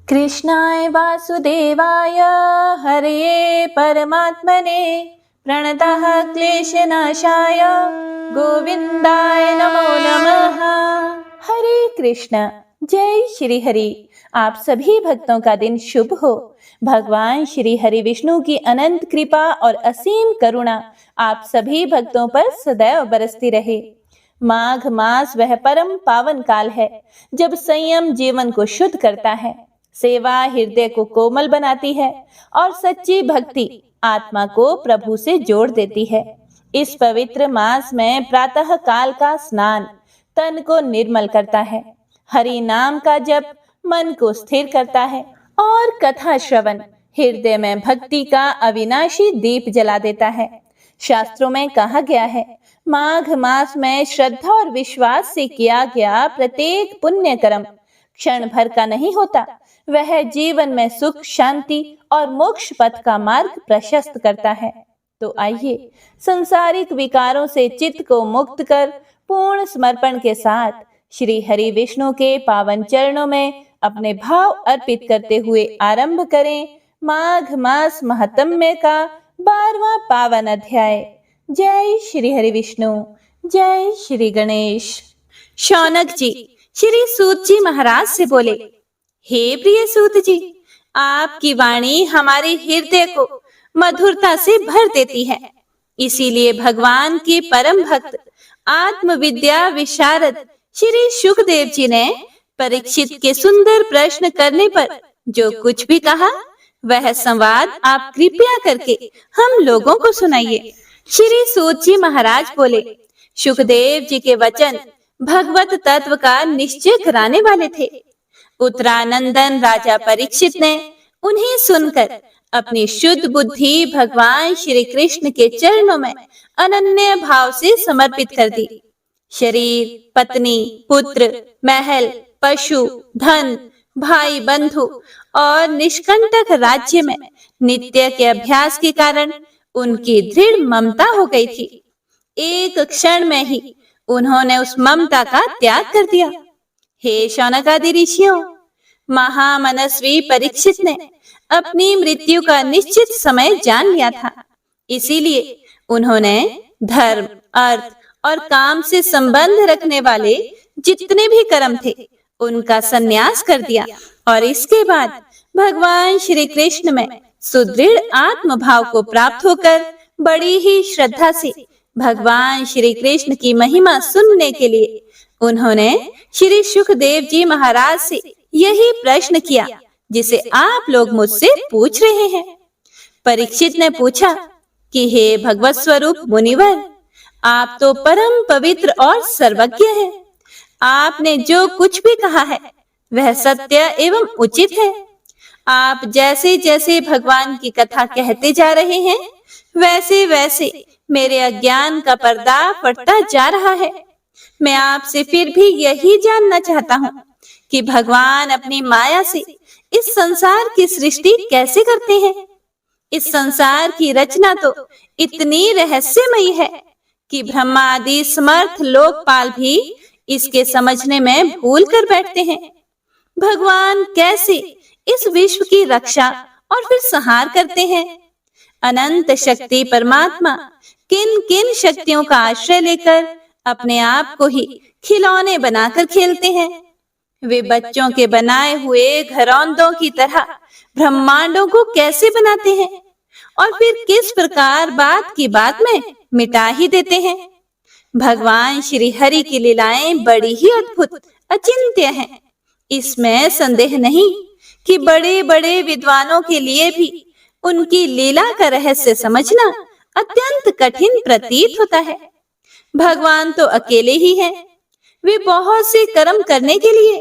कृष्णाय वासुदेवाय हरये परमात्मने प्रणतः क्लेशनाशाय गोविंदाय नमो नमः। हरे कृष्ण। जय श्री हरि। आप सभी भक्तों का दिन शुभ हो। भगवान श्री हरि विष्णु की अनंत कृपा और असीम करुणा आप सभी भक्तों पर सदैव बरसती रहे। माघ मास वह परम पावन काल है जब संयम जीवन को शुद्ध करता है, सेवा हृदय को कोमल बनाती है और सच्ची भक्ति आत्मा को प्रभु से जोड़ देती है। इस पवित्र मास में प्रातः काल का स्नान तन को निर्मल करता है, हरि नाम का जप मन को स्थिर करता है और कथा श्रवण हृदय में भक्ति का अविनाशी दीप जला देता है। शास्त्रों में कहा गया है, माघ मास में श्रद्धा और विश्वास से किया गया प्रत्येक पुण्य कर्म क्षण भर का नहीं होता, वह जीवन में सुख शांति और मोक्ष पथ का मार्ग प्रशस्त करता है। तो आइए संसारिक विकारों से चित्त को मुक्त कर पूर्ण समर्पण के साथ श्री हरि विष्णु के पावन चरणों में अपने भाव अर्पित करते हुए आरंभ करें माघ मास महात्म्य का 12वां पावन अध्याय। जय श्री हरि विष्णु, जय श्री गणेश। शौनक जी श्री सूत जी महाराज से बोले, हे प्रिय सूत जी, आपकी वाणी हमारे हृदय को मधुरता से भर देती है। इसीलिए भगवान के परम भक्त आत्मविद्या विशारद श्री सुखदेव जी ने परीक्षित के सुंदर प्रश्न करने पर जो कुछ भी कहा वह संवाद आप कृपया करके हम लोगों को सुनाइए। श्री सूत जी महाराज बोले, सुखदेव जी के वचन भगवत तत्व का निश्चय कराने वाले थे। उत्तरानंदन राजा परीक्षित ने उन्हें सुनकर अपनी शुद्ध बुद्धि भगवान श्री कृष्ण के चरणों में अनन्य भाव से समर्पित कर दी। शरीर, पत्नी, पुत्र, महल, पशु, धन, भाई बंधु और निष्कंटक राज्य में नित्य के अभ्यास के कारण उनकी दृढ़ ममता हो गई थी। एक क्षण में ही उन्होंने उस ममता का त्याग कर दिया। हे शौनकादि ऋषियों, महामनस्वी परीक्षित ने अपनी मृत्यु का निश्चित समय जान लिया था। इसीलिए उन्होंने धर्म, अर्थ और काम से संबंध रखने वाले जितने भी कर्म थे उनका संन्यास कर दिया और इसके बाद भगवान श्री कृष्ण में सुदृढ़ आत्म भाव को प्राप्त होकर बड़ी ही श्रद्धा से भगवान श्री कृष्ण की महिमा सुनने के लिए उन्होंने श्री सुखदेव जी महाराज से यही प्रश्न किया जिसे आप लोग मुझसे पूछ रहे हैं। परीक्षित ने पूछा कि हे भगवत स्वरूप मुनिवर, आप तो परम पवित्र और सर्वज्ञ हैं। आपने जो कुछ भी कहा है वह सत्य एवं उचित है। आप जैसे जैसे भगवान की कथा कहते जा रहे हैं वैसे वैसे मेरे अज्ञान का पर्दा फटता जा रहा है। मैं आपसे फिर भी यही जानना चाहता हूँ कि भगवान अपनी माया से इस संसार की सृष्टि कैसे करते हैं। इस संसार की रचना तो इतनी रहस्यमयी है कि ब्रह्मा आदि समर्थ लोकपाल भी इसके समझने में भूल कर बैठते हैं। भगवान कैसे इस विश्व की रक्षा और फिर संहार करते हैं। अनंत शक्ति परमात्मा किन किन शक्तियों का आश्रय लेकर अपने आप को ही खिलौने बनाकर खेलते हैं। वे बच्चों के बनाए हुए घरौंदों की तरह ब्रह्मांडों को कैसे बनाते हैं और फिर किस प्रकार बात की बात में मिटा ही देते हैं। भगवान श्री हरि की लीलाएं बड़ी ही अद्भुत अचिंत्य हैं। इसमें संदेह नहीं कि बड़े बड़े विद्वानों के लिए भी उनकी लीला का रहस्य समझना अत्यंत कठिन प्रतीत होता है। भगवान तो अकेले ही हैं। वे बहुत से कर्म करने के लिए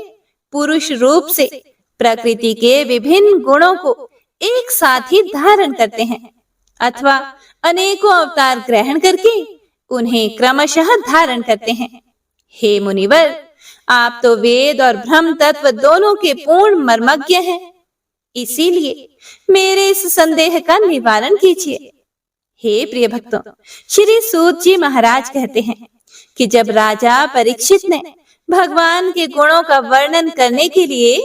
पुरुष रूप से प्रकृति के विभिन्न गुणों को एक साथ ही धारण करते हैं अथवा अनेकों अवतार ग्रहण करके उन्हें क्रमशः धारण करते हैं। हे मुनिवर, आप तो वेद और ब्रह्म तत्व दोनों के पूर्ण मर्मज्ञ हैं। इसीलिए मेरे इस संदेह का निवारण कीजिए। हे प्रिय भक्तों, श्री सूत जी महाराज कहते हैं कि जब राजा परीक्षित ने भगवान के गुणों का वर्णन करने के लिए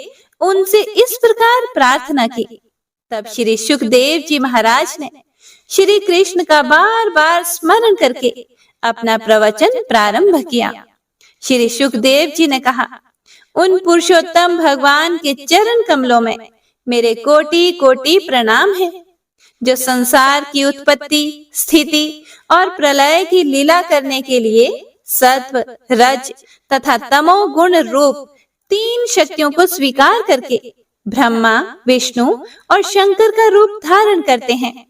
उनसे इस प्रकार प्रार्थना की। तब श्री सुखदेव जी महाराज ने श्री कृष्ण का बार बार स्मरण करके अपना प्रवचन प्रारंभ किया। श्री सुखदेव जी ने कहा, उन पुरुषोत्तम भगवान के चरण कमलों में मेरे कोटि कोटि प्रणाम है, जो संसार की उत्पत्ति, स्थिति और प्रलय की लीला करने के लिए सत्व, रज तथा तमो गुण रूप 3 शक्तियों को स्वीकार करके ब्रह्मा, विष्णु और शंकर का रूप धारण करते हैं,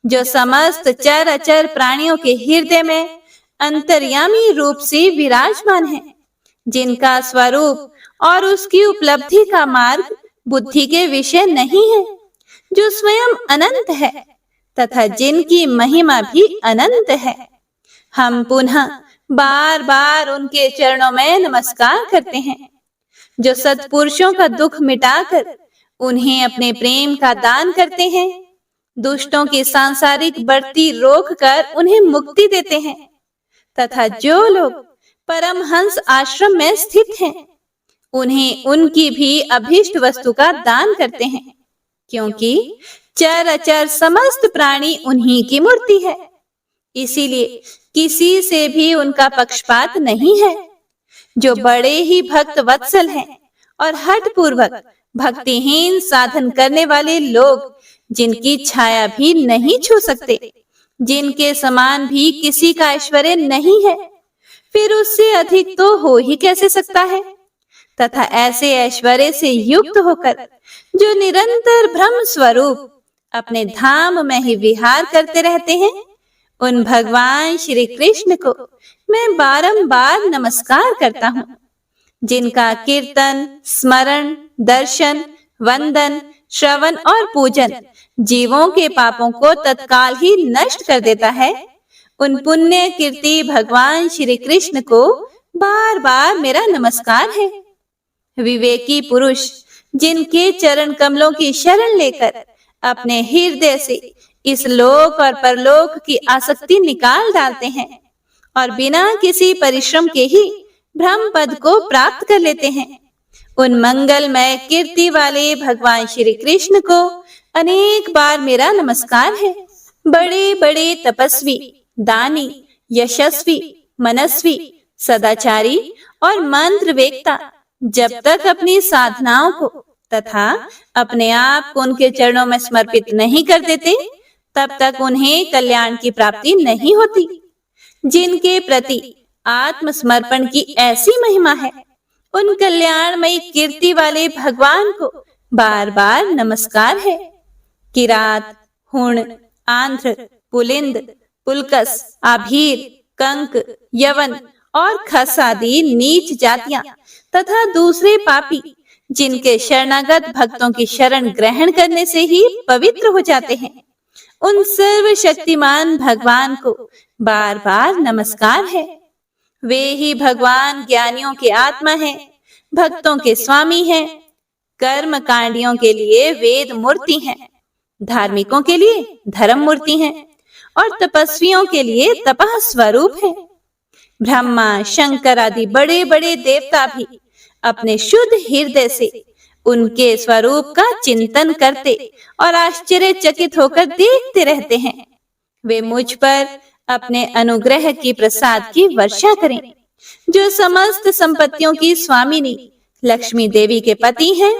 जो समस्त चर अचर प्राणियों के हृदय में अंतर्यामी रूप से विराजमान है, जिनका स्वरूप और उसकी उपलब्धि का मार्ग बुद्धि के विषय नहीं है, जो स्वयं अनंत है तथा जिनकी महिमा भी अनंत है। हम पुनः बार बार उनके चरणों में नमस्कार करते हैं, जो सत्पुरुषों का दुख मिटाकर उन्हें अपने प्रेम का दान करते हैं, दुष्टों की सांसारिक बढ़ती रोककर उन्हें मुक्ति देते हैं, तथा जो लोग परमहंस आश्रम में स्थित हैं, उन्हें उनकी भी अभीष्ट वस्तु का दान करते हैं, क्योंकि चर अचर समस्त प्राणी उन्हीं की मूर्ति है। इसीलिए किसी से भी उनका पक्षपात नहीं है। जो बड़े ही भक्त वत्सल हैं और हठ पूर्वक भक्तिहीन साधन करने वाले लोग, जिनकी छाया भी नहीं छू सकते, जिनके समान भी किसी का ऐश्वर्य नहीं है, फिर उससे अधिक तो हो ही कैसे सकता है। तथा ऐसे ऐश्वर्य से युक्त होकर जो निरंतर ब्रह्म स्वरूप अपने धाम में ही विहार करते रहते हैं, उन भगवान श्री कृष्ण को मैं बारंबार नमस्कार करता हूँ, जिनका कीर्तन, स्मरण, दर्शन, वंदन, श्रवण और पूजन जीवों के पापों को तत्काल ही नष्ट कर देता है। उन पुण्य कीर्ति भगवान श्री कृष्ण को बार बार मेरा नमस्कार है। विवेकी पुरुष जिनके चरण कमलों की शरण लेकर अपने हृदय से इस लोक और परलोक की आसक्ति निकाल डालते हैं और बिना किसी परिश्रम के ही ब्रह्म पद को प्राप्त कर लेते हैं, उन मंगलमय कीर्ति वाले भगवान श्री कृष्ण को अनेक बार मेरा नमस्कार है। बड़े बड़े तपस्वी, दानी, यशस्वी, मनस्वी, सदाचारी और मंत्र वेत्ता जब तक अपनी साधनाओं को तथा अपने आप को उनके चरणों में समर्पित नहीं कर देते, तब तक उन्हें कल्याण की प्राप्ति नहीं होती। जिनके प्रति आत्मसमर्पण की ऐसी महिमा है, उन कल्याणमयी कीर्ति वाले भगवान को बार बार नमस्कार है। किरात, हुण, आंध्र, पुलिंद, पुलकस, आभीर, कंक, यवन और खस आदि नीच जातियां तथा दूसरे पापी, जिनके शरणागत भक्तों की शरण ग्रहण करने से ही पवित्र हो जाते हैं, उन सर्वशक्तिमान भगवान को बार बार नमस्कार है। वे ही भगवान ज्ञानियों के आत्मा हैं, भक्तों के स्वामी हैं, कर्म कांडियों के लिए वेद मूर्ति हैं, धार्मिकों के लिए धर्म मूर्ति हैं और तपस्वियों के लिए तपः स्वरूप है। ब्रह्मा, शंकर आदि बड़े बड़े देवता भी अपने शुद्ध हृदय से उनके स्वरूप का चिंतन करते और आश्चर्यचकित होकर देखते रहते हैं। वे मुझ पर अपने अनुग्रह की प्रसाद की वर्षा करें, जो समस्त संपत्तियों की स्वामिनी लक्ष्मी देवी के पति हैं,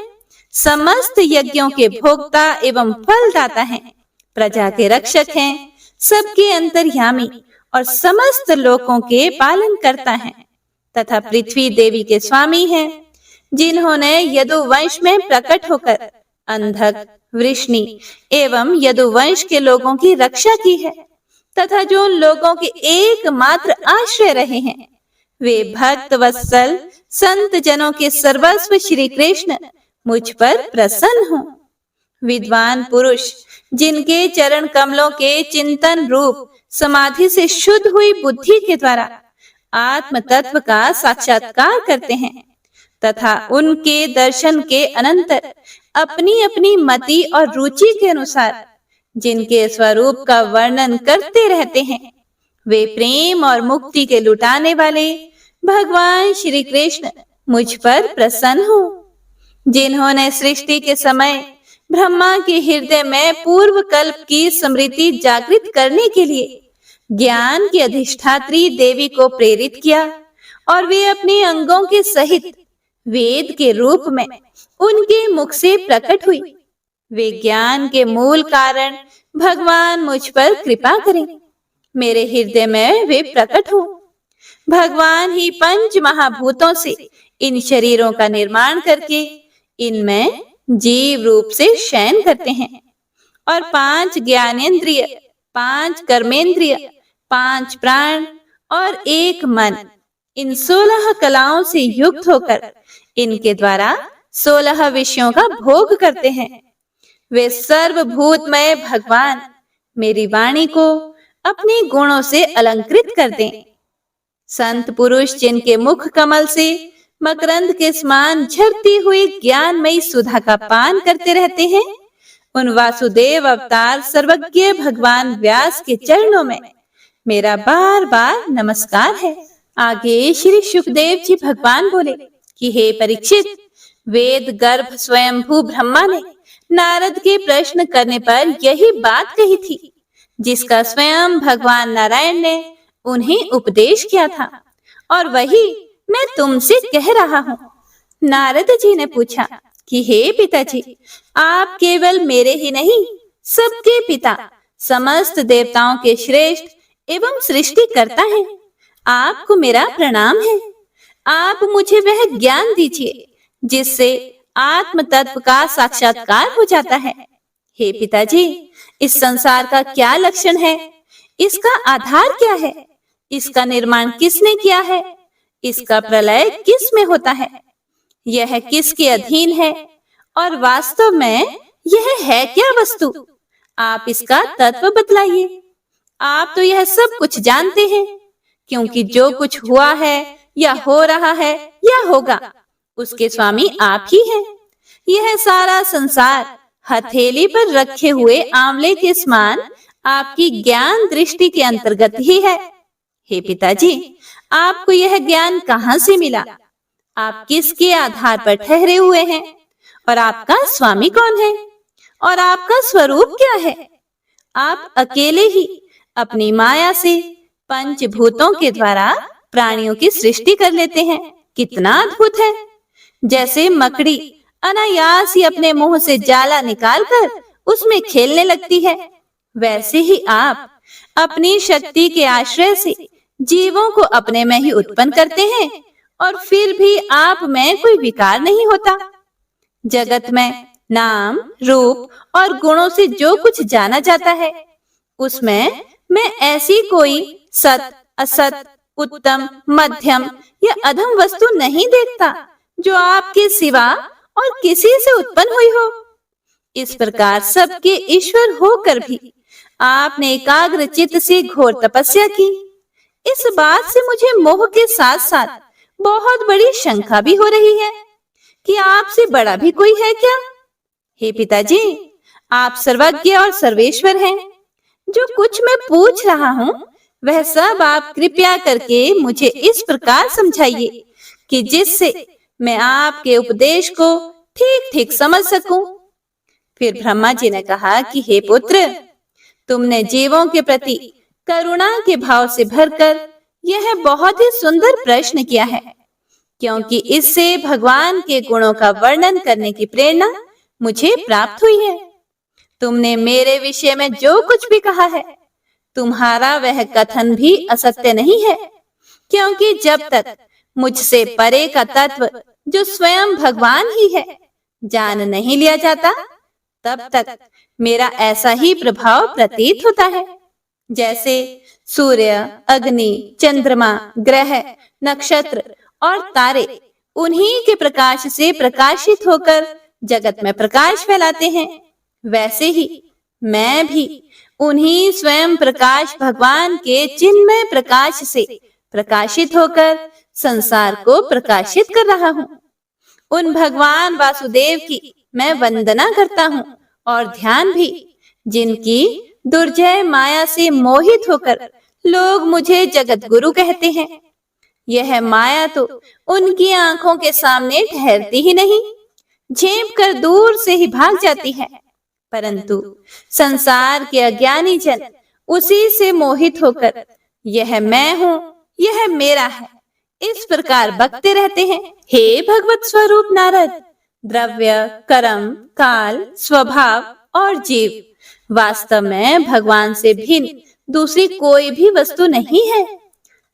समस्त यज्ञों के भोक्ता एवं फलदाता हैं, प्रजा के रक्षक हैं, सबके अंतर्यामी और समस्त लोकों के पालन करता है, तथा पृथ्वी देवी के स्वामी हैं, जिन्होंने यदुवंश में प्रकट होकर अंधक, वृष्णि एवं यदुवंश के लोगों की रक्षा की है, तथा जो उन लोगों के एकमात्र आश्रय रहे हैं। वे भक्त वत्सल संत जनों के सर्वस्व श्री कृष्ण मुझ पर प्रसन्न हो। विद्वान पुरुष जिनके चरण कमलों के चिंतन रूप समाधि से शुद्ध हुई बुद्धि के द्वारा आत्म तत्व का साक्षात्कार करते हैं, तथा उनके दर्शन के अनंतर अपनी अपनी मति और रुचि के अनुसार जिनके स्वरूप का वर्णन करते रहते हैं, वे प्रेम और मुक्ति के लुटाने वाले भगवान श्री कृष्ण मुझ पर प्रसन्न हो। जिन्होंने सृष्टि के समय ब्रह्मा के हृदय में पूर्व कल्प की स्मृति जागृत करने के लिए ज्ञान की अधिष्ठात्री देवी को प्रेरित किया और वे अपने अंगों के सहित वेद के रूप में उनके मुख से प्रकट हुई। वे ज्ञान के मूल कारण भगवान मुझ पर कृपा करें, मेरे हृदय में वे प्रकट हो। भगवान ही पंच महाभूतों से इन शरीरों का निर्माण करके इनमें जीव रूप से शयन करते हैं और 5 ज्ञानेंद्रिय, 5 कर्मेंद्रिय, 5 प्राण और 1 मन, इन 16 कलाओं से युक्त होकर इनके द्वारा 16 विषयों का भोग करते हैं। वे सर्वभूतमय भगवान मेरी वाणी को अपने गुणों से अलंकृत कर दें। संत पुरुष जिनके मुख कमल से मकरंद के समान झरती हुई ज्ञानमयी सुधा का पान करते रहते हैं, उन वासुदेव अवतार सर्वज्ञ भगवान व्यास के चरणों में मेरा बार बार नमस्कार है। आगे श्री सुखदेव जी भगवान बोले कि हे परीक्षित, वेद गर्भ स्वयंभू ब्रह्मा ने नारद के प्रश्न करने पर यही बात कही थी, जिसका स्वयं भगवान नारायण ने उन्हें उपदेश किया था, और वही मैं तुमसे कह रहा हूँ। नारद जी ने पूछा कि हे पिताजी, आप केवल मेरे ही नहीं, सबके पिता, समस्त देवताओं के श्रेष्ठ एवं सृष्टि करता है। आपको मेरा प्रणाम है। आप मुझे वह ज्ञान दीजिए जिससे आत्म तत्व का साक्षात्कार हो जाता है। हे पिताजी, इस संसार का क्या लक्षण है? इसका आधार क्या है? इसका निर्माण किसने किया है? इसका प्रलय किस में होता है? यह किसके अधीन है? और वास्तव में यह है क्या वस्तु? आप इसका तत्व बतलाइए। आप तो यह सब कुछ जानते हैं, क्योंकि जो कुछ हुआ है या हो रहा है या होगा, उसके स्वामी आप ही हैं। यह सारा संसार हथेली पर रखे हुए आंवले के समान आपकी ज्ञान दृष्टि के अंतर्गत ही है। हे पिताजी, आपको यह ज्ञान कहाँ से मिला? आप किसके आधार पर ठहरे हुए हैं? और आपका स्वामी कौन है? और आपका स्वरूप क्या है? आप अकेले ही अपनी माया से पंचभूतों के द्वारा प्राणियों की सृष्टि कर लेते हैं। कितना अद्भुत है! जैसे मकड़ी अनायास ही अपने मुंह से जाला निकालकर उसमें खेलने लगती है, वैसे ही आप अपनी शक्ति के आश्रय से जीवों को अपने में ही उत्पन्न करते हैं, और फिर भी आप में कोई विकार नहीं होता। जगत में नाम, रूप और गुणों से जो कुछ जाना जाता है, उसमें मैं ऐसी कोई सत, असत, उत्तम, मध्यम या अधम वस्तु नहीं देखता जो आपके सिवा और किसी से उत्पन्न हुई हो। इस प्रकार सबके ईश्वर होकर भी आपने एकाग्र चित्त से घोर तपस्या की। इस बात से मुझे मोह के साथ साथ बहुत बड़ी शंका भी हो रही है कि आपसे बड़ा भी कोई है क्या? हे पिताजी, आप सर्वज्ञ और सर्वेश्वर हैं। जो कुछ मैं पूछ रहा हूँ वह सब आप कृपया करके मुझे इस प्रकार समझाइए कि जिससे मैं आपके उपदेश को ठीक ठीक समझ सकूं। फिर ब्रह्मा जी ने कहा कि हे पुत्र, तुमने जीवों के प्रति करुणा के भाव से भरकर यह बहुत ही सुंदर प्रश्न किया है, क्योंकि इससे भगवान के गुणों का वर्णन करने की प्रेरणा मुझे प्राप्त हुई है। तुमने मेरे विषय में जो कुछ भी कहा है, तुम्हारा वह कथन भी असत्य नहीं है, क्योंकि जब तक मुझसे परे का तत्व जो स्वयं भगवान ही है जान नहीं लिया जाता, तब तक मेरा ऐसा ही प्रभाव प्रतीत होता है। जैसे सूर्य, अग्नि, चंद्रमा, ग्रह, नक्षत्र और तारे उन्हीं के प्रकाश से प्रकाशित होकर जगत में प्रकाश फैलाते हैं, वैसे ही मैं भी उन्हीं स्वयं प्रकाश भगवान के चिन्मय प्रकाश से प्रकाशित होकर संसार को प्रकाशित कर रहा हूँ। उन भगवान वासुदेव की मैं वंदना करता हूँ और ध्यान भी, जिनकी दुर्जय माया से मोहित होकर लोग मुझे जगत गुरु कहते हैं। यह माया तो उनकी आंखों के सामने ठहरती ही नहीं। झेप कर दूर से ही भाग जाती है। परंतु संसार के अज्ञानी जन उसी से मोहित होकर यह मैं हूँ, यह मेरा है, इस प्रकार बकते रहते हैं। हे भगवत स्वरूप नारद, द्रव्य, कर्म, काल, स्वभाव और जीव वास्तव में भगवान से भिन्न दूसरी कोई भी वस्तु नहीं है।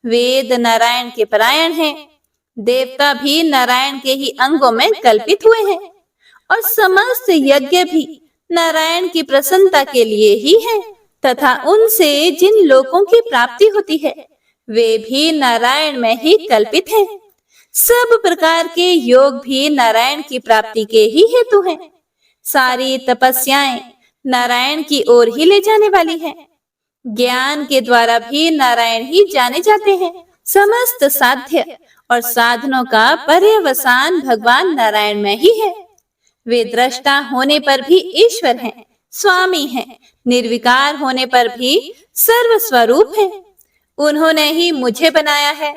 वेद नारायण के परायण हैं, देवता भी नारायण के ही अंगों में कल्पित हुए हैं और समस्त यज्ञ भी नारायण की प्रसन्नता के लिए ही है तथा उनसे जिन लोकों की प्राप्ति होती है वे भी नारायण में ही कल्पित हैं। सब प्रकार के योग भी नारायण की प्राप्ति के ही हेतु हैं। सारी तपस्याएं नारायण की ओर ही ले जाने वाली हैं। ज्ञान के द्वारा भी नारायण ही जाने जाते हैं। समस्त साध्य और साधनों का पर्यवसान भगवान नारायण में ही है। वे दृष्टा होने पर भी ईश्वर हैं, स्वामी हैं, निर्विकार होने पर भी सर्वस्वरूप हैं। उन्होंने ही मुझे बनाया है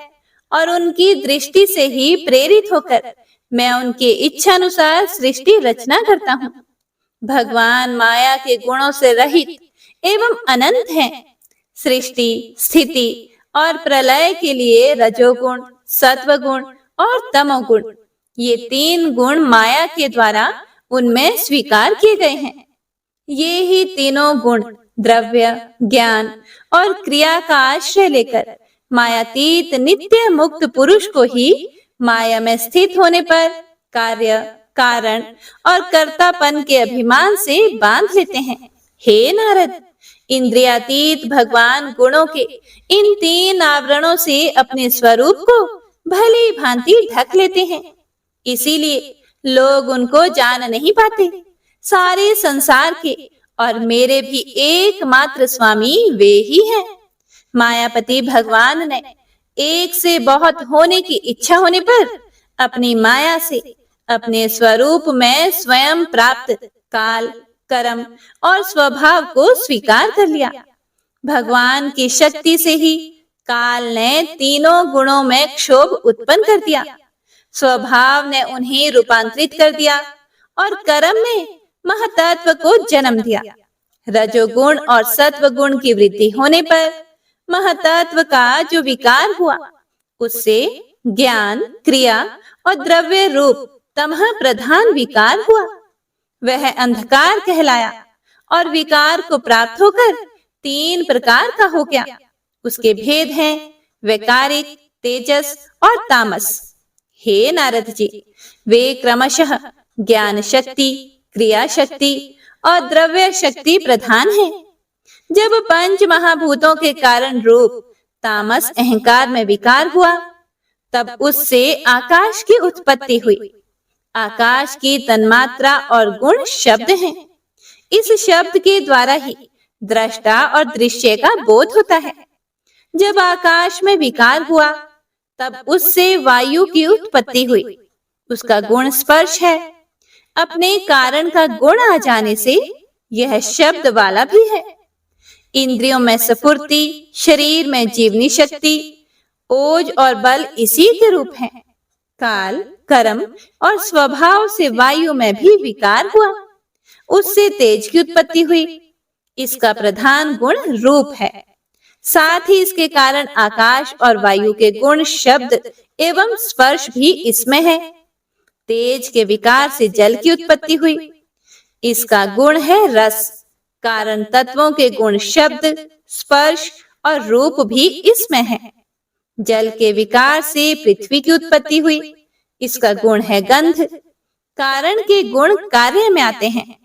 और उनकी दृष्टि से ही प्रेरित होकर मैं उनकी इच्छा अनुसार सृष्टि रचना करता हूँ। भगवान माया के गुणों से रहित एवं अनंत हैं। सृष्टि, स्थिति और प्रलय के लिए रजोगुण, सत्वगुण और तमोगुण, ये तीन गुण माया के द्वारा उनमें स्वीकार किए गए हैं। ये ही तीनों गुण द्रव्य, ज्ञान और क्रिया का आश्रय लेकर मायातीत नित्य मुक्त पुरुष को ही माया में स्थित होने पर कार्य, कारण और कर्तापन के अभिमान से बांध लेते हैं। हे नारद, इंद्रियातीत भगवान गुणों के इन तीन आवरणों से अपने स्वरूप को भली भांति ढक लेते हैं। इसीलिए लोग उनको जान नहीं पाते। सारे संसार के और मेरे भी एकमात्र स्वामी वे ही हैं। मायापति भगवान ने एक से बहुत होने की इच्छा होने पर अपनी माया से अपने स्वरूप में स्वयं प्राप्त काल, कर्म और स्वभाव को स्वीकार कर लिया। भगवान की शक्ति से ही काल ने तीनों गुणों में क्षोभ उत्पन्न कर दिया, स्वभाव ने उन्हें रूपांतरित कर दिया और कर्म ने महतत्व को जन्म दिया। रजोगुण और सत्व गुण की वृद्धि होने पर महतत्व का जो विकार हुआ उससे ज्ञान, क्रिया और द्रव्य रूप तमह प्रधान विकार हुआ। वह अंधकार कहलाया और विकार को प्राप्त होकर तीन प्रकार का हो गया। उसके भेद हैं वैकारिक, तेजस और तामस। हे नारद जी, वे क्रमशः ज्ञान शक्ति, क्रिया शक्ति और द्रव्य शक्ति प्रधान है। जब पंच महाभूतों के कारण रूप तामस अहंकार में विकार हुआ तब उससे आकाश की उत्पत्ति हुई। आकाश की तन्मात्रा और गुण शब्द हैं। इस शब्द के द्वारा ही दृष्टा और दृश्य का बोध होता है। जब आकाश में विकार हुआ तब उससे वायु की उत्पत्ति हुई। उसका गुण स्पर्श है। अपने कारण का गुण आ जाने से यह शब्द वाला भी है। इंद्रियों में स्फूर्ति, शरीर में जीवनी शक्ति, ओज और बल इसी के रूप हैं। काल, कर्म और स्वभाव से वायु में भी विकार हुआ, उससे तेज की उत्पत्ति हुई। इसका प्रधान गुण रूप है। साथ ही इसके कारण आकाश और वायु के गुण शब्द एवं स्पर्श भी इसमें है। तेज के विकार से जल की उत्पत्ति हुई। इसका गुण है रस। कारण तत्वों के गुण शब्द, स्पर्श और रूप भी इसमें है। जल के विकार से पृथ्वी की उत्पत्ति हुई। इसका गुण है गंध। कारण के गुण कार्य में आते हैं।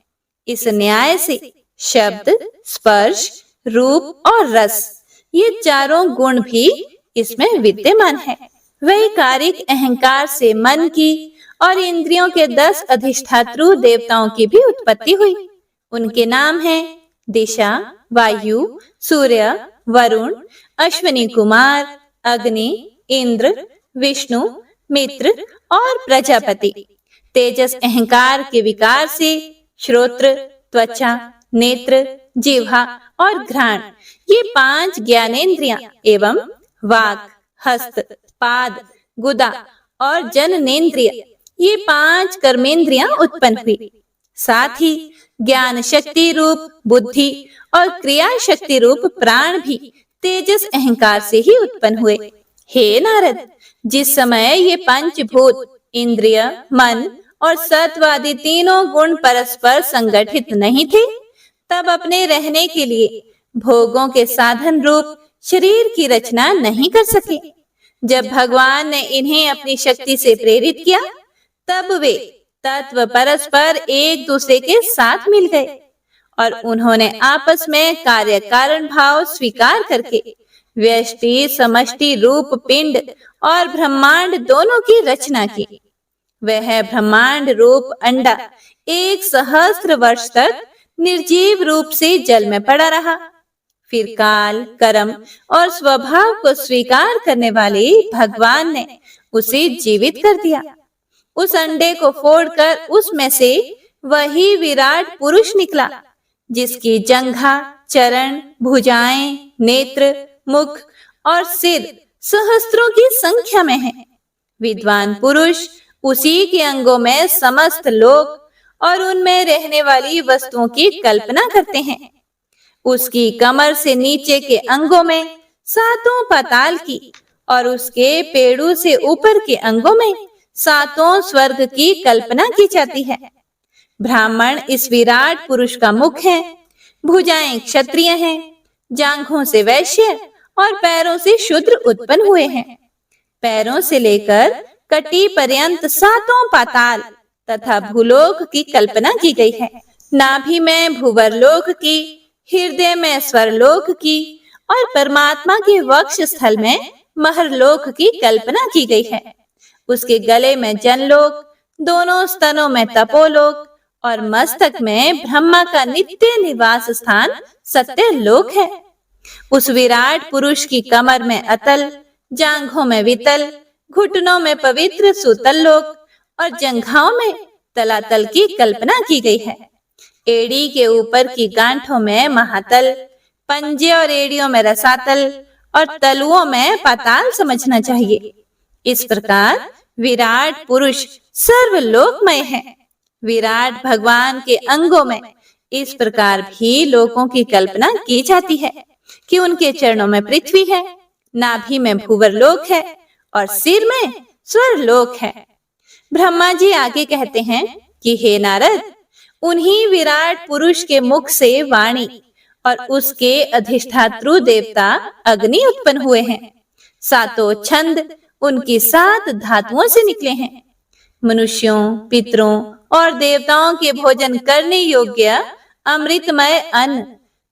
इस न्याय से शब्द, स्पर्श, रूप और रस ये चारों गुण भी इसमें विद्यमान है। वैकारिक अहंकार से मन की और इंद्रियों के 10 अधिष्ठातृ देवताओं की भी उत्पत्ति हुई। उनके नाम हैं दिशा, वायु, सूर्य, वरुण, अश्विनी कुमार, अग्नि, इंद्र, विष्णु, मित्र और प्रजापति। तेजस अहंकार के विकार से श्रोत्र, त्वचा, नेत्र, जिह्वा और घ्राण ये 5 ज्ञानेंद्रियां एवं वाक, हस्त, पाद, गुदा और जननेन्द्रिय ये 5 कर्मेंद्रियां उत्पन्न हुई। साथ ही ज्ञान शक्ति रूप बुद्धि और क्रिया शक्ति रूप प्राण भी तेजस अहंकार से ही उत्पन्न हुए। हे नारद, जिस समय ये पंचभूत इंद्रिय, मन और सत्व आदि तीनों गुण परस्पर संगठित नहीं थे, तब अपने रहने के लिए भोगों के साधन रूप शरीर की रचना नहीं कर सके। जब भगवान ने इन्हें अपनी शक्ति से प्रेरित किया, तब वे तत्व परस्पर एक दूसरे के साथ मिल गए और उन्होंने आपस में कार्य कारण भाव स्वीकार करके व्यष्टि समष्टि रूप पिंड और ब्रह्मांड दोनों की रचना की। वह ब्रह्मांड रूप अंडा 1 सहस्त्र वर्ष तक निर्जीव रूप से जल में पड़ा रहा। फिर काल, कर्म और स्वभाव को स्वीकार करने वाले भगवान ने उसे जीवित कर दिया। उस अंडे को फोड़कर उसमें से वही विराट पुरुष निकला, जिसकी जंघा, चरण, भुजाएं, नेत्र, मुख और सिर सहस्त्रों की संख्या में है। विद्वान पुरुष उसी के अंगों में समस्त लोक और उनमें रहने वाली वस्तुओं की कल्पना करते हैं। उसकी कमर से नीचे के अंगों में 7 पाताल की और उसके पेड़ों से ऊपर के अंगों में 7 स्वर्ग की कल्पना की जाती है। ब्राह्मण इस विराट पुरुष का मुख है, भुजाएं क्षत्रिय हैं, जांघों से वैश्य और पैरों से शूद्र उत्पन्न हुए हैं। पैरों से लेकर कटी पर्यंत 7 पाताल तथा भूलोक की कल्पना की गई है। नाभि में भूवरलोक की, हृदय में स्वरलोक की और परमात्मा के वक्ष स्थल में महरलोक की कल्पना की गई है। उसके गले में जनलोक, दोनों स्तनों में तपोलोक और मस्तक में ब्रह्मा का नित्य निवास स्थान सत्यलोक है। उस विराट पुरुष की कमर में अतल, जांघों में वितल, घुटनों में पवित्र सुतल लोक और जंघाओं में तलातल की कल्पना की गई है। एड़ी के ऊपर की गांठों में महातल, पंजे और एड़ियों में रसातल और तलुओं में पाताल समझना चाहिए। इस प्रकार विराट पुरुष सर्वलोकमय है। विराट भगवान के अंगों में इस प्रकार भी लोकों की कल्पना की जाती है कि उनके चरणों में पृथ्वी है, नाभि में भूवरलोक है और सिर में स्वर्लोक है। ब्रह्मा जी आगे कहते हैं कि हे नारद, उन्हीं विराट पुरुष के मुख से वाणी और उसके अधिष्ठातृ देवता अग्नि उत्पन्न हुए हैं। 7 छंद उनकी 7 धातुओं से निकले हैं। मनुष्यों, पितरों और देवताओं के भोजन करने योग्य अमृतमय अन्न,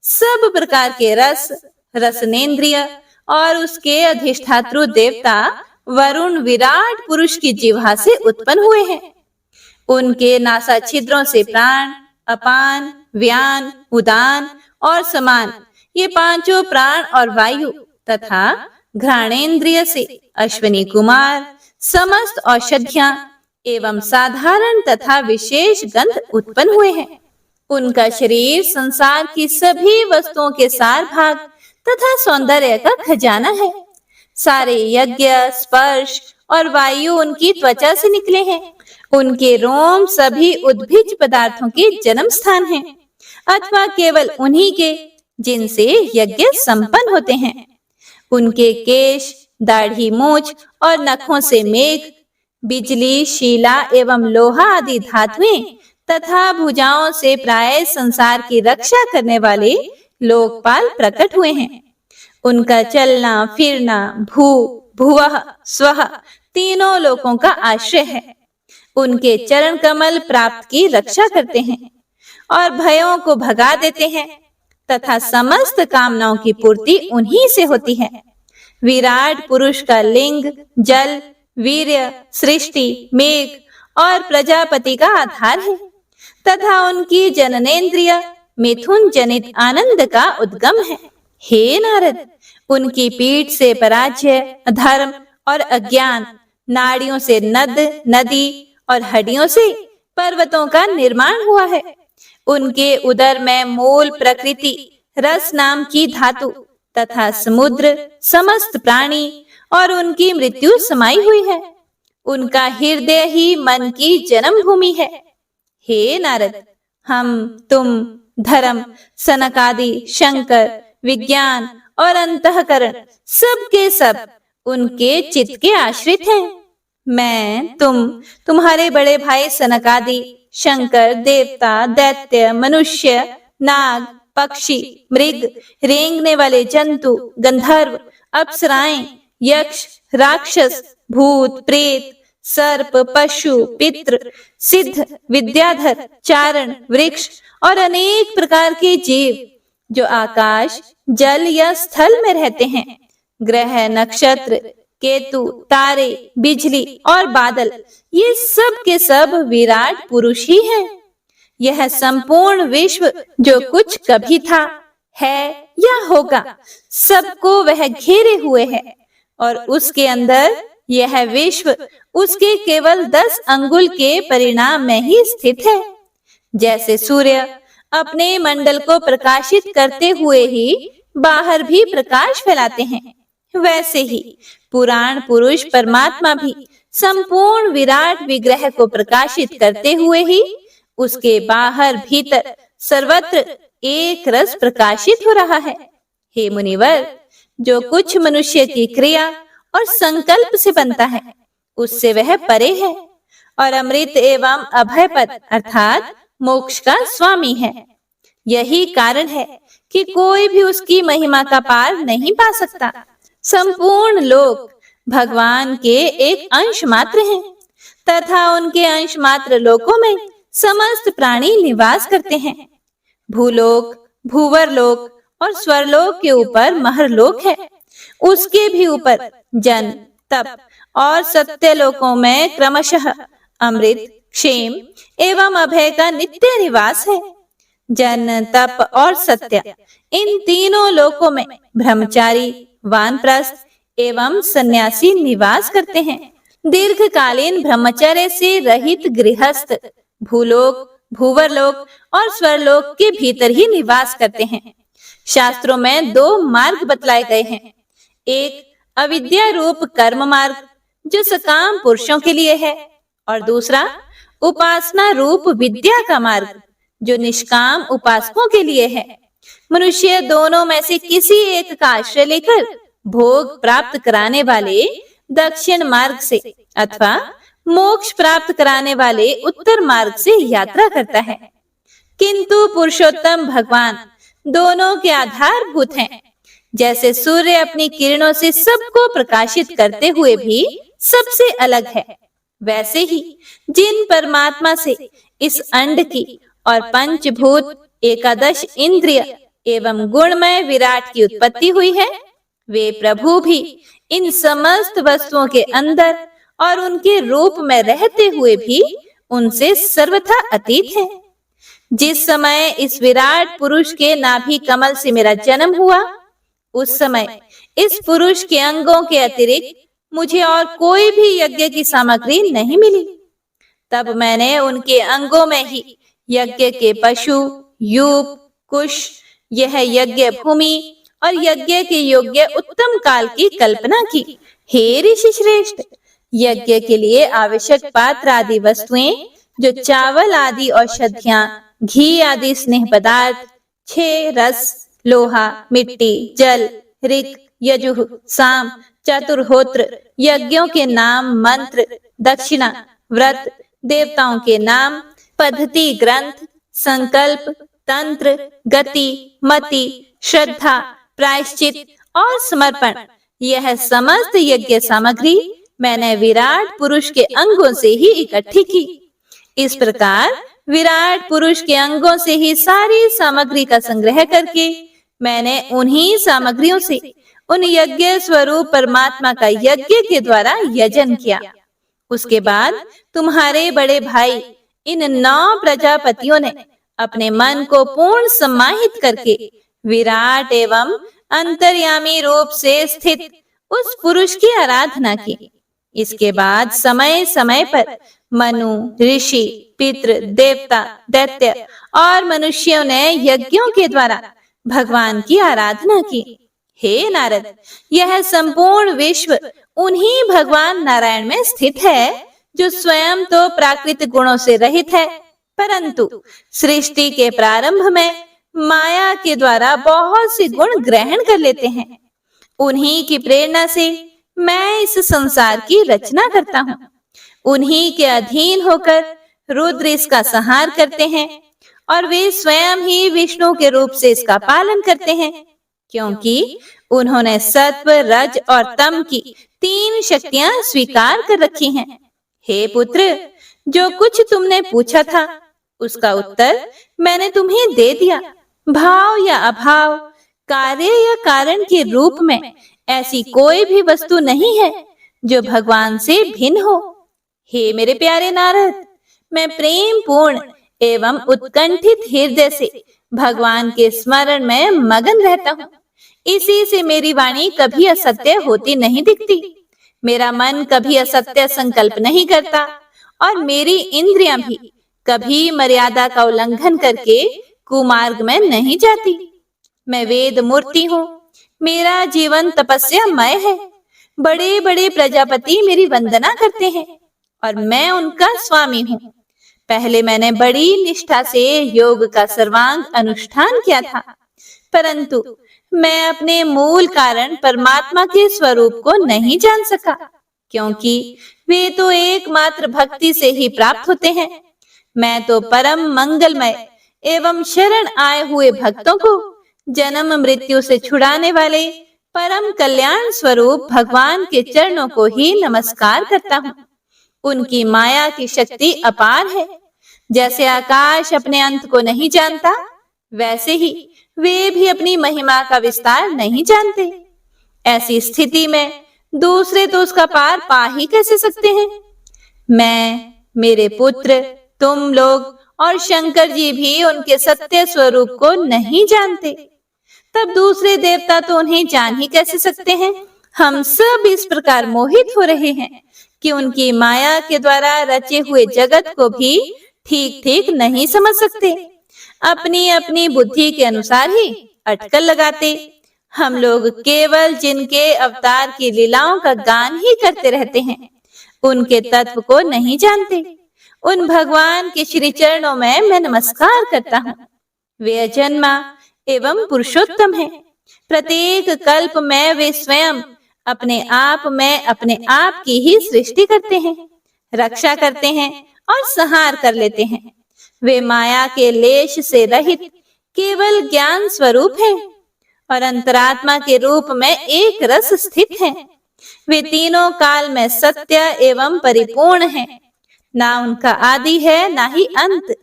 सब प्रकार के रस, रसनेन्द्रिय और उसके अधिष्ठातृ देवता वरुण विराट पुरुष की जिह्वा से उत्पन्न हुए हैं। उनके नासा छिद्रों से प्राण, अपान, व्यान, उदान और समान, ये 5 प्राण और वायु तथा घ्राणेन्द्रिय से अश्विनी कुमार, समस्त औषधियां एवं साधारण तथा विशेष गंध उत्पन्न हुए हैं। उनका शरीर संसार की सभी वस्तुओं के सार भाग तथा सौंदर्य का खजाना है। सारे यज्ञ, स्पर्श और वायु उनकी त्वचा से निकले हैं। उनके रोम सभी उद्भिज पदार्थों के जन्म स्थान हैं, अथवा केवल उन्हीं के जिनसे यज्ञ संपन्न होते हैं। उनके केश, दाढ़ी, मूछ और नखों से मेघ, बिजली, शीला एवं लोहा आदि धातुएं तथा भुजाओं से प्राय संसार की रक्षा करने वाले लोकपाल प्रकट हुए हैं। उनका चलना फिरना भू, भुवः, स्वः तीनों लोकों का आश्रय है। उनके चरण कमल प्राप्त की रक्षा करते हैं और भयों को भगा देते हैं तथा समस्त कामनाओं की पूर्ति उन्हीं से होती है। विराट पुरुष का लिंग जल, वीर्य, सृष्टि, मेघ और प्रजापति का आधार है तथा उनकी जननेन्द्रिय मिथुन जनित आनंद का उद्गम है। हे नारद, उनकी पीठ से पराजय, अधर्म और अज्ञान, नाड़ियों से नद, नदी और हड्डियों से पर्वतों का निर्माण हुआ है। उनके उदर में मूल प्रकृति रस नाम की धातु तथा समुद्र, समस्त प्राणी और उनकी मृत्यु समाई हुई है। उनका हृदय ही मन की जन्म भूमि है। हे नारद, हम, तुम, धर्म, सनक आदि, शंकर, विज्ञान और अंतःकरण सब के सब उनके चित्त के आश्रित हैं। मैं, तुम, तुम्हारे बड़े भाई सनक आदि, शंकर, देवता, दैत्य, मनुष्य, नाग, पक्षी, मृग, रेंगने वाले जंतु, गंधर्व, अप्सराएं, यक्ष, राक्षस, भूत, प्रेत, सर्प, पशु, पितृ, सिद्ध, विद्याधर, चारण, वृक्ष और अनेक प्रकार के जीव जो आकाश, जल या स्थल में रहते हैं, ग्रह, नक्षत्र, केतु, तारे, बिजली और बादल, ये सब के सब विराट पुरुष ही हैं। यह संपूर्ण विश्व जो कुछ कभी था, है या होगा, सबको वह घेरे हुए है और उसके अंदर यह विश्व उसके केवल 10 अंगुल के परिणाम में ही स्थित है। जैसे सूर्य अपने मंडल को प्रकाशित करते हुए ही बाहर भी प्रकाश फैलाते हैं, वैसे ही पुराण पुरुष परमात्मा भी संपूर्ण विराट विग्रह को प्रकाशित करते हुए ही उसके बाहर भीतर सर्वत्र एक रस प्रकाशित हो रहा है। हे मुनिवर, जो कुछ मनुष्य की क्रिया और संकल्प से बनता है, उससे वह परे है और अमृत एवं अभय पद अर्थात मोक्ष का स्वामी है। यही कारण है कि कोई भी उसकी महिमा का पार नहीं पा सकता। संपूर्ण लोक भगवान के एक अंश मात्र हैं तथा उनके अंश मात्र लोकों में समस्त प्राणी निवास करते हैं। भूलोक, भूवरलोक और स्वरलोक के ऊपर महरलोक है। उसके भी ऊपर जन, तप और सत्य लोकों में क्रमशः अमृत, क्षेम एवं अभय का नित्य निवास है। जन, तप और सत्य, इन तीनों लोकों में ब्रह्मचारी, वानप्रस्थ एवं सन्यासी निवास करते हैं। दीर्घकालीन ब्रह्मचर्य से रहित गृहस्थ भूलोक, भूवरलोक और स्वरलोक के भीतर ही निवास करते हैं। शास्त्रों में 2 मार्ग बतलाए गए हैं। एक अविद्या रूप कर्म मार्ग जो सकाम पुरुषों के लिए है और दूसरा उपासना रूप विद्या का मार्ग जो निष्काम उपासकों के लिए है। मनुष्य दोनों में से किसी एक का आश्रय लेकर भोग प्राप्त कराने वाले दक्षिण मार्ग से अथवा मोक्ष प्राप्त कराने वाले उत्तर मार्ग से यात्रा करता है। किंतु पुरुषोत्तम भगवान दोनों के आधारभूत हैं। जैसे सूर्य अपनी किरणों से सबको प्रकाशित करते हुए भी सबसे अलग है, वैसे ही जिन परमात्मा से इस अंड की और पंचभूत, एकादश इंद्रिय एवं गुणमय विराट की उत्पत्ति हुई है, वे प्रभु भी इन समस्त वस्तुओं के अंदर और उनके रूप में रहते हुए भी उनसे सर्वथा अतीत है। जिस समय इस विराट पुरुष के नाभि कमल से मेरा जन्म हुआ, उस समय इस पुरुष के अंगों के अतिरिक्त मुझे और कोई भी यज्ञ की सामग्री नहीं मिली। तब मैंने उनके अंगों में ही यज्ञ के पशु, यूप, कुश, यह यज्ञ भूमि और यज्ञ के योग्य उत्तम काल की कल्पना की। हे ऋषि श्रेष्ठ, यज्ञ के लिए आवश्यक पात्र आदि वस्तुएं जो चावल आदि औषधियां, घी आदि स्नेह पदार्थ, 6 रस, लोहा, मिट्टी, जल, ऋक, यजुः, साम, चतुर्होत्र, यज्ञों के नाम, मंत्र, दक्षिणा, व्रत, देवताओं के नाम, पद्धति, ग्रंथ, संकल्प, तंत्र, गति, मति, श्रद्धा, प्रायश्चित और समर्पण, यह समस्त यज्ञ सामग्री मैंने विराट पुरुष के अंगों से ही इकट्ठी की। इस प्रकार विराट पुरुष के अंगों से ही सारी सामग्री का संग्रह करके मैंने उन्हीं सामग्रियों से उन यज्ञ स्वरूप परमात्मा का यज्ञ के द्वारा यजन किया। उसके बाद तुम्हारे बड़े भाई इन 9 प्रजापतियों ने अपने मन को पूर्ण समाहित करके विराट एवं अंतर्यामी रूप से स्थित उस पुरुष की आराधना की। इसके बाद समय समय पर मनु, ऋषि, पितृ, देवता, दैत्य और मनुष्यों ने यज्ञों के द्वारा भगवान की आराधना की। हे नारद, यह संपूर्ण विश्व उन्हीं भगवान नारायण में स्थित है, जो स्वयं तो प्राकृतिक गुणों से रहित है, परंतु सृष्टि के प्रारंभ में माया के द्वारा बहुत से गुण ग्रहण कर लेते हैं। उन्हीं की प्रेरणा से मैं इस संसार की रचना करता हूँ। उन्हीं के अधीन होकर रुद्र इसका संहार करते हैं और वे स्वयं ही विष्णु के रूप से इसका पालन करते हैं, क्योंकि उन्होंने सत्व, रज और तम की 3 शक्तियां स्वीकार कर रखी हैं। हे पुत्र, जो कुछ तुमने पूछा था उसका उत्तर मैंने तुम्हें दे दिया। भाव या अभाव, कार्य या कारण के रूप में ऐसी कोई भी वस्तु नहीं है जो भगवान से भिन्न हो। हे मेरे प्यारे नारद, मैं प्रेम पूर्ण एवं उत्कंठित हृदय से भगवान के स्मरण में मगन रहता हूँ। इसी से मेरी वाणी कभी असत्य होती नहीं दिखती, मेरा मन कभी असत्य संकल्प नहीं करता और मेरी इंद्रियां भी कभी मर्यादा का उल्लंघन करके कुमार्ग में नहीं जाती। मैं वेद मूर्ति हूँ, मेरा जीवन तपस्यामय है। बड़े बड़े प्रजापति मेरी वंदना करते हैं और मैं उनका स्वामी हूँ। पहले मैंने बड़ी निष्ठा से योग का सर्वांग अनुष्ठान किया था, परंतु मैं अपने मूल कारण परमात्मा के स्वरूप को नहीं जान सका, क्योंकि वे तो एकमात्र भक्ति से ही प्राप्त होते हैं। मैं तो परम मंगलमय एवं शरण आए हुए भक्तों को जन्म मृत्यु से छुड़ाने वाले परम कल्याण स्वरूप भगवान के चरणों को ही नमस्कार करता हूँ। उनकी माया की शक्ति अपार है। जैसे आकाश अपने अंत को नहीं जानता, वैसे ही वे भी अपनी महिमा का विस्तार नहीं जानते। ऐसी स्थिति में दूसरे तो उसका पार पा ही कैसे सकते हैं। मैं, मेरे पुत्र, तुम लोग और शंकर जी भी उनके सत्य स्वरूप को नहीं जानते, तब दूसरे देवता तो उन्हें जान ही कैसे सकते हैं। हम सब इस प्रकार मोहित हो रहे हैं कि उनकी माया के द्वारा रचे हुए जगत को भी ठीक ठीक नहीं समझ सकते। अपनी अपनी बुद्धि के अनुसार ही अटकल लगाते हम लोग केवल जिनके अवतार की लीलाओं का गान ही करते रहते हैं, उनके तत्व को नहीं जानते। उन भगवान के श्री चरणों में मैं नमस्कार करता हूँ। वे अजन्मा एवं पुरुषोत्तम है। प्रत्येक कल्प में वे स्वयं अपने आप में अपने आप की ही सृष्टि करते हैं, रक्षा करते हैं और संहार कर लेते हैं। वे माया के लेश से रहित केवल ज्ञान स्वरूप है और अंतरात्मा के रूप में एक रस स्थित है। वे तीनों काल में सत्य एवं परिपूर्ण हैं। ना उनका आदि है ना ही अंत।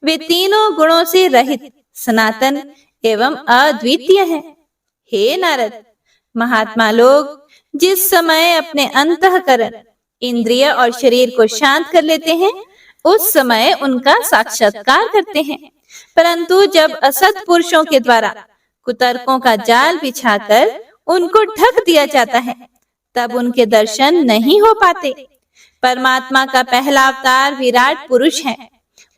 वे तीनों गुणों से रहित, सनातन एवं अद्वितीय हैं। हे नारद, महात्मा लोग जिस समय अपने अंतःकरण, इंद्रिय और शरीर को शांत कर लेते हैं, उस समय उनका साक्षात्कार करते हैं। परंतु जब असत पुरुषों के द्वारा कुतर्कों का जाल बिछाकर उनको ढक दिया जाता है, तब उनके दर्शन नहीं हो पाते। परमात्मा का पहला अवतार विराट पुरुष है।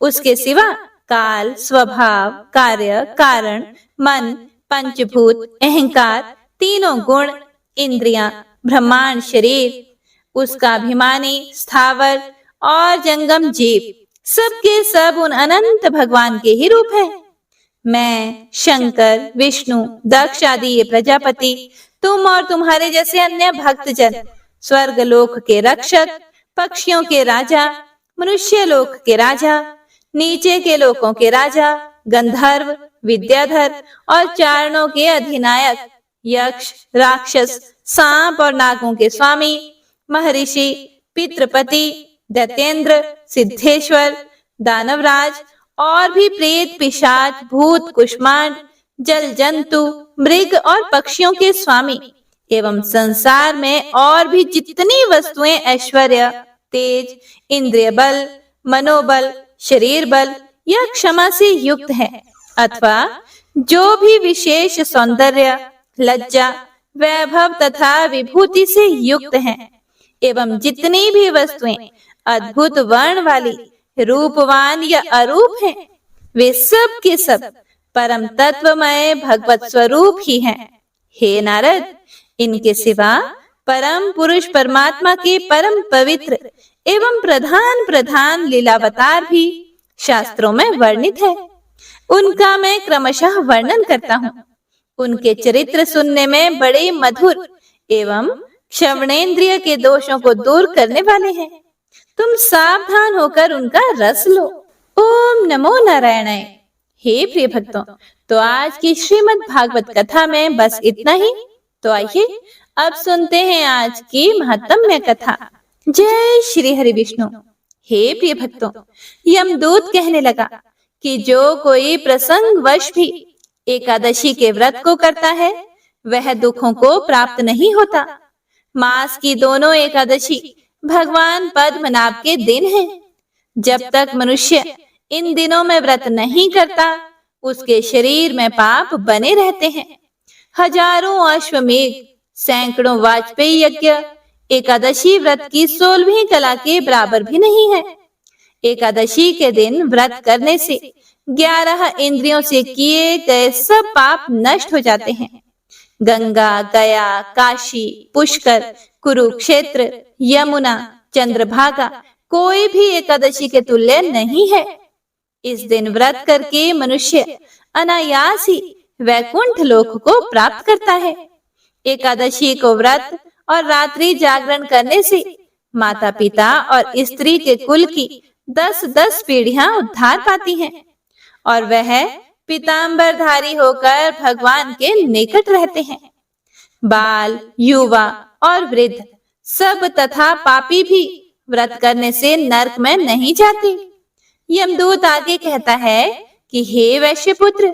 उसके सिवा काल, स्वभाव, कार्य, कारण, मन, पंचभूत, अहंकार, तीनों गुण, इंद्रियां, ब्रह्मांड, शरीर, उसका अभिमानी, स्थावर और जंगम जीव, सबके सब उन अनंत भगवान के ही रूप है। मैं, शंकर, विष्णु, दक्ष आदि ये प्रजापति, तुम और तुम्हारे जैसे अन्य भक्तजन, स्वर्ग लोक के रक्षक, पक्षियों के राजा, मनुष्य लोक के राजा, नीचे के लोकों के राजा, गंधर्व, विद्याधर और चारणों के अधिनायक, यक्ष, राक्षस, सांप और नागों के स्वामी, महर्षि, पितृपति, दैत्येंद्र, सिद्धेश्वर, दानवराज और भी प्रेत, पिशाच, भूत, कुष्मांड, जल जंतु, मृग और पक्षियों के स्वामी एवं संसार में और भी जितनी वस्तुएं ऐश्वर्य, तेज, इंद्रिय बल, मनोबल, शरीर बल या क्षमा से युक्त है, अथवा जो भी विशेष सौंदर्य, लज्जा, वैभव तथा विभूति से युक्त हैं, एवं जितनी भी वस्तुएं अद्भुत वर्ण वाली, रूपवान या अरूप हैं, वे सब के सब परम तत्वमय भगवत स्वरूप ही हैं। हे नारद, इनके सिवा परम पुरुष परमात्मा के परम पवित्र एवं प्रधान प्रधान लीलावतार भी शास्त्रों में वर्णित है। उनका मैं क्रमशः वर्णन करता हूँ। उनके चरित्र सुनने में बड़े मधुर एवं श्रवणेंद्रिय के दोषों को दूर करने वाले हैं। तुम सावधान होकर उनका रस लो। ओम नमो नारायणाय। हे प्रिय भक्तों, तो आज की श्रीमद् भागवत कथा में बस इतना ही। तो आइए अब सुनते हैं आज की महत्तम्य कथा। जय श्री हरि विष्णु। हे प्रिय भक्तों, यमदूत कहने लगा कि जो कोई प्रसंग वश भी एकादशी के व्रत को करता है वह दुखों को प्राप्त नहीं होता। मास की दोनों एकादशी भगवान पद्मनाभ के दिन हैं। जब तक मनुष्य इन दिनों में व्रत नहीं करता उसके शरीर में पाप बने रहते हैं। हजारों अश्वमेघ, सैकड़ों वाजपेयी यज्ञ एकादशी व्रत की 16वीं कला के बराबर भी नहीं है। एकादशी के दिन व्रत करने से 11 इंद्रियों से किए गए सब पाप नष्ट हो जाते हैं। गंगा, गया, काशी, पुष्कर, कुरुक्षेत्र, यमुना, चंद्रभागा कोई भी एकादशी के तुल्य नहीं है। इस दिन व्रत करके मनुष्य अनायास ही वैकुंठ लोक को प्राप्त करता है। एकादशी को व्रत और रात्रि जागरण करने से माता पिता और स्त्री के कुल की 10-10 पीढ़ियां उद्धार पाती हैं और वह पीतांबरधारी होकर भगवान के निकट रहते हैं। बाल, युवा और वृद्ध सब तथा पापी भी व्रत करने से नरक में नहीं जाते। यमदूत आगे कहता है कि हे वैश्यपुत्र,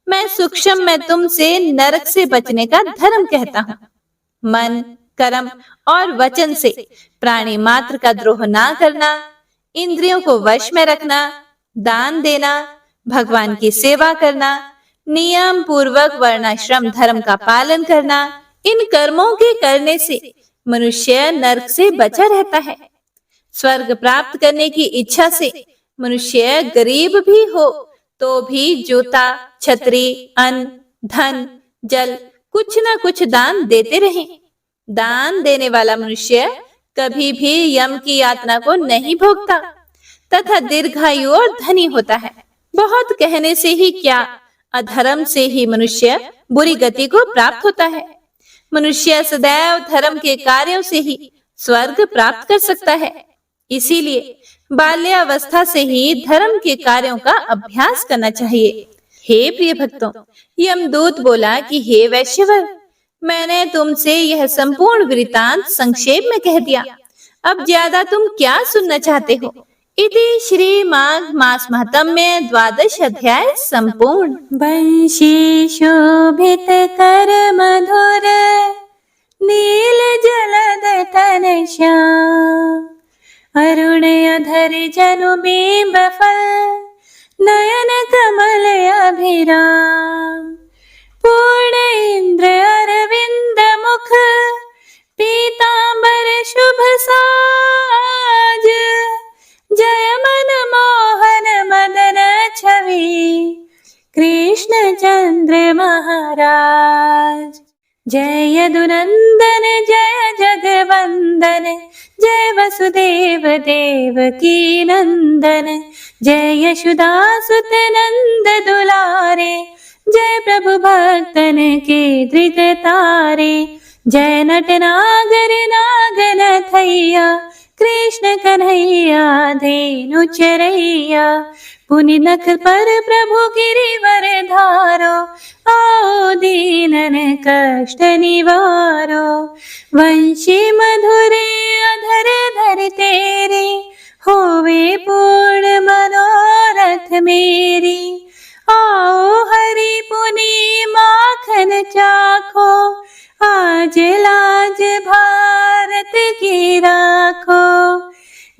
मैं सूक्ष्म में तुमसे नरक से बचने का धर्म कहता हूँ। मन, कर्म और वचन से प्राणी मात्र का द्रोह ना करना, इंद्रियों को वश में रखना, दान देना, भगवान की सेवा करना, नियम पूर्वक वर्णाश्रम धर्म का पालन करना, इन कर्मों के करने से मनुष्य नरक से बचा रहता है। स्वर्ग प्राप्त करने की इच्छा से मनुष्य गरीब भी हो तो भी जूता, छतरी, अन्न, धन, जल कुछ न कुछ दान देते रहें। दान देने वाला मनुष्य कभी भी यम की यातना को नहीं भोगता तथा दीर्घायु और धनी होता है। बहुत कहने से ही क्या, अधर्म से ही मनुष्य बुरी गति को प्राप्त होता है। मनुष्य सदैव धर्म के कार्यों से ही स्वर्ग प्राप्त कर सकता है। इसीलिए बाल्यावस्था से ही धर्म के कार्यों का अभ्यास करना चाहिए। हे प्रिय भक्तों, यमदूत बोला कि हे वैश्यवर, मैंने तुमसे यह संपूर्ण वृत्तांत संक्षेप में कह दिया। अब ज्यादा तुम क्या सुनना चाहते हो? इति श्री माघ मास महत्म्य 12 अध्याय संपूर्ण। वंशी शोभित कर मधुर नील जलद तन श्याम, अरुण अधर जनु बिंब फल नयन कमल अभिराम, पूर्ण इंद्र अरविंद मुख पीतांबर शुभ साज, जय मन मोहन मदन छवि कृष्ण चंद्र महाराज। जय यदुनंदन जय जगवंदन, जय वसुदेव देवकी नंदन, जय यशोदासुत नंद दुलारे, जय प्रभु भक्तन के धृत तारे, जय नट नागर नागन थैया कृष्ण कन्हैया धेनु चरैया, पुनि नख पर प्रभु गिरिवर धारो, आओ दीनन कष्ट निवारो, वंशी मधुरे अधर धर तेरे, होवे पूर्ण मनोरथ मेरी, आओ हरि पुनि माखन चाखो, आज लाज भारत की राखो,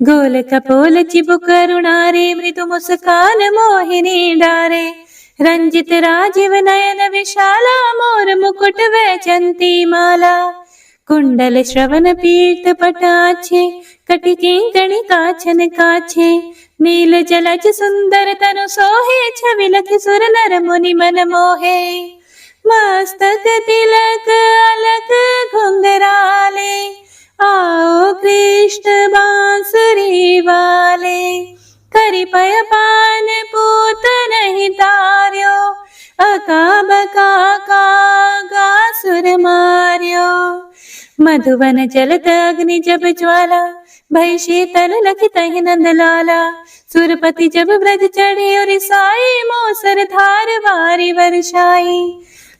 गोल कपोल चिबुक करुणारे, मृदु मुस्कान मोहिनी डारे, रंजित राजीव नयन विशाला, मोर मुकुट वैजंती माला, कुंडल श्रवण पीठ पटाछे, कटिकी गणि काछन काछे, नील जलज सुंदर तनु सोहे, छवि लख सुर नर मुनि मन मोहे, मस्तक तिलक अलक घुंघराले, आओ कृष्ण बांसुरी वाले। करी पय पान पूत नहीं तार्यो, अका बका का गासुर मार्यो। मधुवन जलत अग्नि जब ज्वाला, भई शीतल लखित नंद लाला। सुरपति जब ब्रज चढ़े और साई, मोसर धार वारी वर्षाई।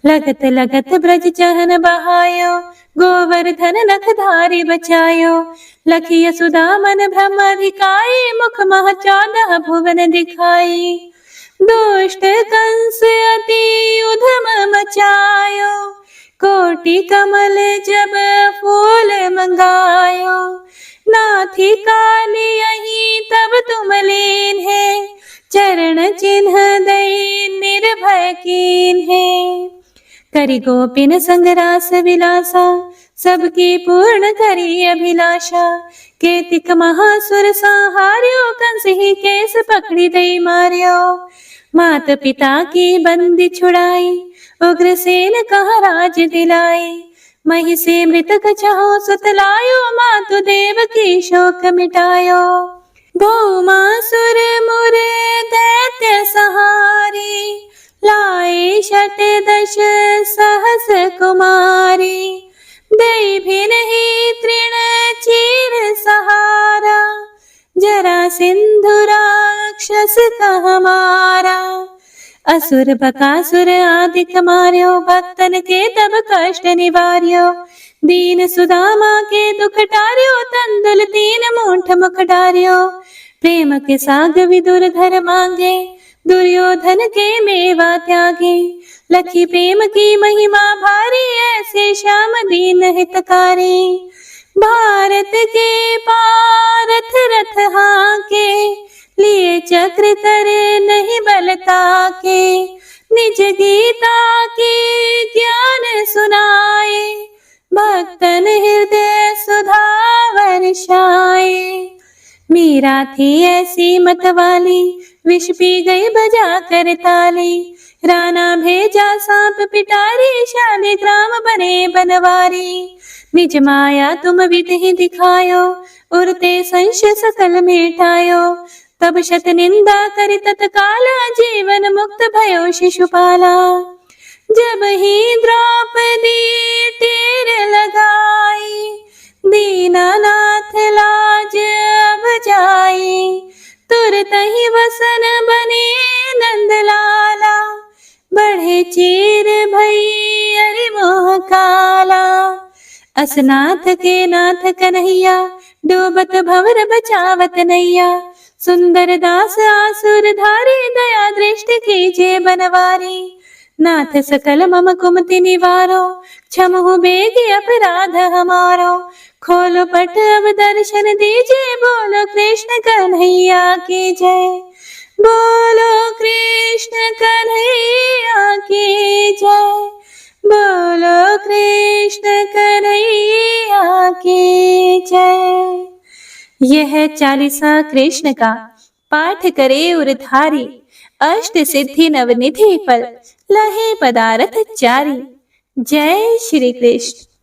लगत लगत ब्रज चहन बहायो, गोवर्धन नख धारी बचायो। लखी यशोदा मन ब्रह्माधिकाई, मुख मह 14 भुवन दिखाई। दुष्ट कंस अति उधम मचायो, कोटि कमल जब फूल मंगायो। नाथी काली यही तब तुम लीन है, चरण चिन्ह दई निर्भय कीन है। करी गोपिन संग रास विलासा, सबकी पूर्ण करी अभिलाषा। केतिक महासुर संहार्यो, कंस ही केस पकड़ी दई मार्यो। मात पिता की बंदी छुड़ाई, उग्रसेन कहा राज दिलाई। मही से मृतक चाहो सुतलायो, मातु देव की शोक मिटायो। भौमासुर मुर दैत्य सहारी, लाए 68 सहस कुमारी। दई भिन ही तृण चीर सहारा, जरा सिंधु राक्षस कह मारा। असुर बकासुर आदिक मार्यो, भक्तन के तब कष्ट निवार्यो। दीन सुदामा के दुख टार्यो, तंदुल 3 मूठ मुख डार्यो। प्रेम के साग विदुर घर मांगे, दुर्योधन के मेवा त्यागे। लखी प्रेम की महिमा भारी, ऐसे श्याम दीन हितकारी। भारत के पारथ रथ हाके, लिए चक्र करे नहीं बलता के। निज गीता की ज्ञान सुनाए, भक्तन हृदय सुधा वर्षाए। मीरा थी ऐसी मतवाली, विष पी गई बजा कर ताली। राणा भेजा सांप पिटारी, शालिग्राम बने बनवारी। निज माया तुम विधि दिखायो, उरते संशय सकल मिटायो। तब शत निंदा करि तत्काला, जीवन मुक्त भयो शिशुपाला। जब ही द्रौपदी तीर लगाई, दीनानाथ लाज अब जाई। तुरत ही वसन बने नंद लाला, बढ़े चीर भई अरि मोह काला। असनाथ के नाथ कन्हैया, डूबत भंवर बचावत नैया। सुंदर दास आसुर धारी, दया दृष्टि कीजे बनवारी। नाथ सकल मम कुमति निवारो, क्षमहु बेगी अपराध हमारो। खोलो पट अब दर्शन दीजिए, बोलो कृष्ण कन्हैया की जय। बोलो कृष्ण कन्हैया की जय। बोलो कृष्ण कन्हैया की जय। यह चालीसा कृष्ण का पाठ करे उरधारी, अष्ट सिद्धि नवनिधि फल, लहे पदारथ चारी। जय श्री कृष्ण।